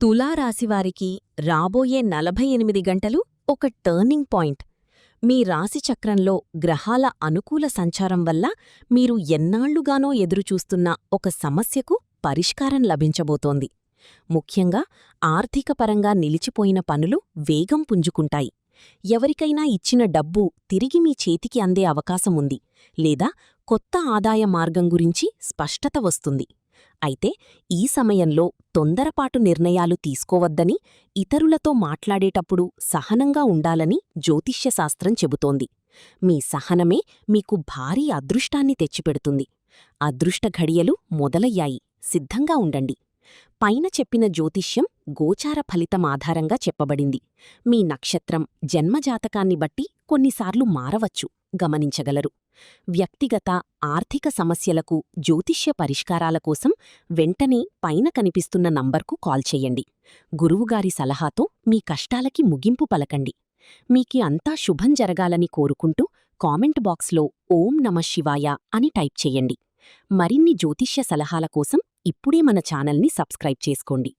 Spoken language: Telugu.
తులారాశివారికి రాబోయే 48 గంటలు ఒక టర్నింగ్ పాయింట్. మీ రాశిచక్రంలో గ్రహాల అనుకూల సంచారం వల్ల మీరు ఎన్నాళ్లుగానో ఎదురుచూస్తున్న ఒక సమస్యకు పరిష్కారం లభించబోతోంది. ముఖ్యంగా ఆర్థికపరంగా నిలిచిపోయిన పనులు వేగం పుంజుకుంటాయి. ఎవరికైనా ఇచ్చిన డబ్బు తిరిగి మీ చేతికి అందే అవకాశముంది, లేదా కొత్త ఆదాయ మార్గం గురించి స్పష్టత వస్తుంది. అయితే ఈ సమయంలో తొందరపాటు నిర్ణయాలు తీసుకోవద్దని, ఇతరులతో మాట్లాడేటప్పుడు సహనంగా ఉండాలని జ్యోతిష్యశాస్త్రం చెబుతోంది. మీ సహనమే మీకు భారీ అదృష్టాన్ని తెచ్చిపెడుతుంది. అదృష్ట ఘడియలు మొదలయ్యాయి, సిద్ధంగా ఉండండి. పైన చెప్పిన జ్యోతిష్యం గోచార ఫలితం ఆధారంగా చెప్పబడింది. మీ నక్షత్రం, జన్మజాతకాన్ని బట్టి కొన్నిసార్లు మారవచ్చు, గమనించగలరు. వ్యక్తిగత, ఆర్థిక సమస్యలకు జ్యోతిష్య పరిష్కారాల కోసం వెంటనే పైన కనిపిస్తున్న నంబర్కు కాల్ చెయ్యండి. గురువుగారి సలహాతో మీ కష్టాలకి ముగింపు పలకండి. మీకి అంతా శుభం జరగాలని కోరుకుంటూ కామెంట్ బాక్స్లో ఓం నమః శివాయ అని టైప్ చెయ్యండి. మరిన్ని జ్యోతిష్య సలహాల కోసం ఇప్పుడే మన ఛానల్ని సబ్స్క్రైబ్ చేసుకోండి.